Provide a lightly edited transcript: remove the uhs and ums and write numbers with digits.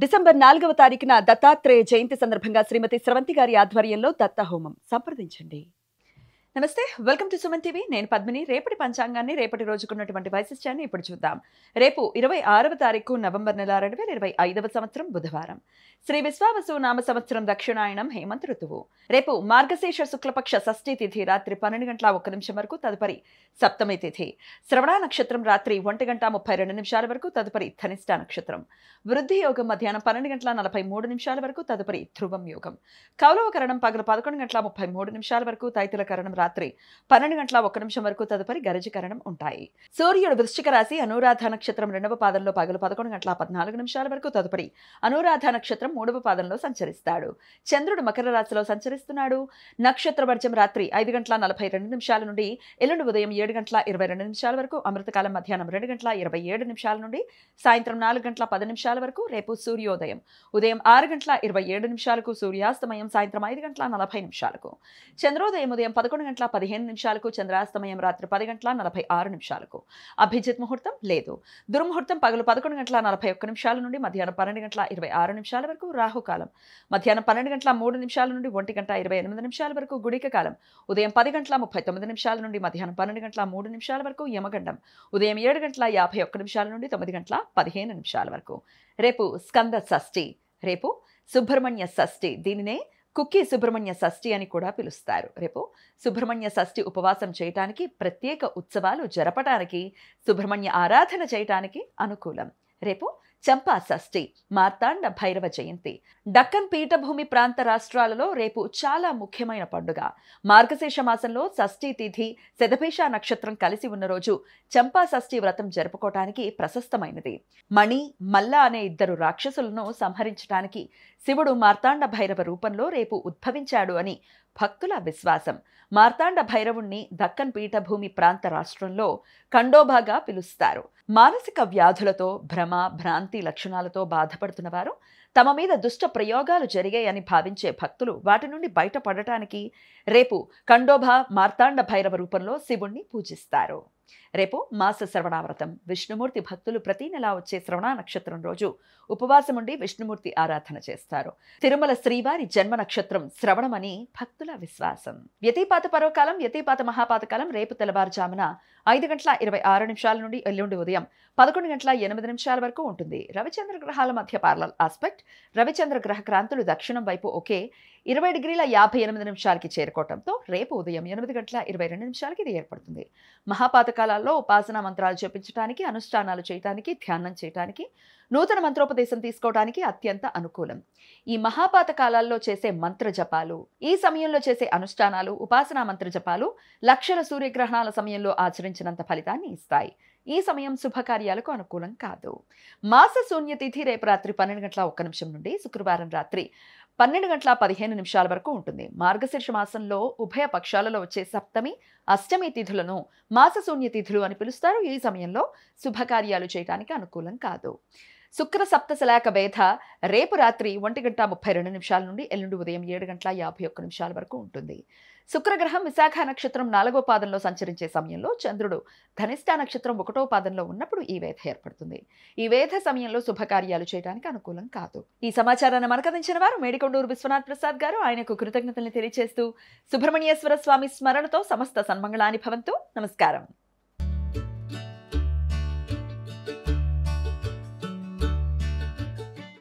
December 4వ తారీఖున దత్తాత్రేయ జయంతి సందర్భంగా శ్రీమతి స్రవంతి గారి ఆధ్వర్యంలో దత్త హోమం సంప్రదించండి. నమస్తే, వెల్కమ్ టు సుమన్ టీవీ. నేను పద్మిని. రేపటి పంచాంగాన్ని, రేపటి రోజుకున్నటువంటి వైశిష్ట్యాన్ని ఇప్పుడు చూద్దాం. రేపు 26వ తారీఖు నవంబర్ నెల 2025వ సంవత్సరం బుధవారం. శ్రీ విశ్వావసు నామ సంవత్సరం దక్షిణాయనం హేమంత ఋతువు. రేపు మార్గశీర్ష శుక్లపక్ష షష్ఠీ తిథి రాత్రి 12:01 వరకు, తదుపరి సప్తమి తిథి. శ్రవణ నక్షత్రం రాత్రి 1:32 వరకు, తదుపరి ధనిష్ట నక్షత్రం. వృద్ధి యోగం మధ్యాహ్నం 12:43 వరకు, తదుపరి ధ్రువం యోగం. కౌలవకరణం పగలు 11:33 వరకు, తైతులకరణం రాత్రి 12:01 వరకు, తదుపరి గరజకరణం ఉంటాయి. సూర్యుడు వృశ్చిక రాశి అనురాధ నక్షత్రం 2వ పాదంలో పగలు 11:14 వరకు, తదుపరి అనురాధ నక్షత్రం 3వ పాదంలో సంచరిస్తాడు. చంద్రుడు మకర రాశిలో సంచరిస్తున్నాడు. నక్షత్ర వర్జం రాత్రి 5:42 నుండి ఎల్లుండి ఉదయం 7:22 వరకు, అమృతకాలం మధ్యాహ్నం 2:27 నుండి సాయంత్రం 4:10 వరకు. రేపు సూర్యోదయం ఉదయం 6:27 సూర్యాస్తమయం సాయంత్రం 5:40 చంద్రోదయం ఉదయం 11:15 చంద్రాస్తమయం రాత్రి 10:46 అభిజిత్ ముహూర్తం లేదు. దుర్ముహూర్తం పగలు 11:41 నుండి మధ్యాహ్నం 12:26 వరకు. రాహుకాలం మధ్యాహ్నం 12:03 నుండి 1:28 వరకు. గుడిక కాలం ఉదయం 10:39 నుండి మధ్యాహ్నం 12:03 వరకు. యమగండం ఉదయం 7:51 నుండి 9:15 వరకు. రేపు స్కంద షష్ఠి. రేపు సుబ్రహ్మణ్య షష్ఠి. దీనినే కుక్కి సుబ్రహ్మణ్య షష్ఠి అని కూడా పిలుస్తారు. రేపు సుబ్రహ్మణ్య షష్ఠి ఉపవాసం చేయటానికి, ప్రత్యేక ఉత్సవాలు జరపటానికి, సుబ్రహ్మణ్య ఆరాధన చేయటానికి అనుకూలం. రేపు చంపా షష్ఠి, మార్తాండ భైరవ జయంతి. డక్కన్ పీఠభూమి ప్రాంత రాష్ట్రాలలో రేపు చాలా ముఖ్యమైన పండుగ. మార్గశీర్ష మాసంలో షష్ఠీ తిథి శతభిష నక్షత్రం కలిసి ఉన్న రోజు చంపా షష్ఠి వ్రతం జరుపుకోవటానికి ప్రశస్తమైనది. మణి, మల్ల అనే 2 రాక్షసులను సంహరించడానికి శివుడు మార్తాండ భైరవ రూపంలో రేపు ఉద్భవించాడు అని భక్తుల విశ్వాసం. మార్తాండ భైరవుణ్ణి దక్కన్ పీఠభూమి ప్రాంత రాష్ట్రంలో ఖండోబాగా పిలుస్తారు. మానసిక వ్యాధులతో, భ్రమ, భ్రాంతి లక్షణాలతో బాధపడుతున్న వారు, తమ మీద దుష్ట ప్రయోగాలు జరిగాయని భావించే భక్తులు వాటి నుండి బయటపడటానికి రేపు ఖండోబా మార్తాండ భైరవ రూపంలో శివుణ్ణి పూజిస్తారు. రేపు మాస శ్రవణావ్రతం. విష్ణుమూర్తి భక్తులు ప్రతి నెల వచ్చే శ్రవణ నక్షత్రం రోజు ఉపవాసం ఉండి విష్ణుమూర్తి ఆరాధన చేస్తారు. తిరుమల శ్రీవారి జన్మ నక్షత్రం శ్రవణమని భక్తుల విశ్వాసం. వ్యతిపాత పర్వకాలం, వ్యతిపాత మహాపాతకాలం రేపు తెల్లవారుజామున 5:26 నుండి ఎల్లుండి ఉదయం 11:08 వరకు ఉంటుంది. రవిచంద్ర గ్రహాల మధ్య పారలల్ ఆస్పెక్ట్. రవిచంద్ర గ్రహ క్రాంతులు దక్షిణం వైపు ఒకే 20:58 చేరుకోవడంతో రేపు ఉదయం 8:22 ఇది ఏర్పడుతుంది. మహాపాతకాలాల్లో ఉపాసనా మంత్రాలు జపించడానికి, అనుష్ఠానాలు చేయటానికి, ధ్యానం చేయటానికి, నూతన మంత్రోపదేశం తీసుకోవడానికి అత్యంత అనుకూలం. ఈ మహాపాత కాలాల్లో చేసే మంత్ర జపాలు, ఈ సమయంలో చేసే అనుష్ఠానాలు, ఉపాసనా మంత్ర జపాలు లక్షల సూర్యగ్రహణాల సమయంలో ఆచరించినంత ఫలితాన్ని ఇస్తాయి. ఈ సమయం శుభకార్యాలకు అనుకూలం కాదు. మాస శూన్య తిథి రేపు రాత్రి 12:01 నుండి శుక్రవారం రాత్రి 12:15 వరకు ఉంటుంది. మార్గశీర్ష మాసంలో ఉభయ పక్షాలలో వచ్చే సప్తమి, అష్టమి తిథులను మాస శూన్య తిథులు అని పిలుస్తారు. ఈ సమయంలో శుభకార్యాలు చేయడానికి అనుకూలం కాదు. శుక్ర సప్తశలాక భేద రేపు రాత్రి 1:32 నుండి ఎల్లుండి ఉదయం 7:51 వరకు ఉంటుంది. శుక్రగ్రహం విశాఖ నక్షత్రం 4వ పాదంలో సంచరించే సమయంలో చంద్రుడు ధనిష్ట నక్షత్రం 1వ పాదంలో ఉన్నప్పుడు ఈ వేధ ఏర్పడుతుంది. ఈ వేధ సమయంలో శుభకార్యాలు చేయడానికి అనుకూలం కాదు. ఈ సమాచారాన్ని మనకందించిన వారు మేడికొండూరు విశ్వనాథ్ ప్రసాద్ గారు. ఆయనకు కృతజ్ఞతల్ని తెలియజేస్తూ సుబ్రహ్మణ్యేశ్వర స్వామి స్మరణతో సమస్త సన్మంగళాని భవంతు. నమస్కారం.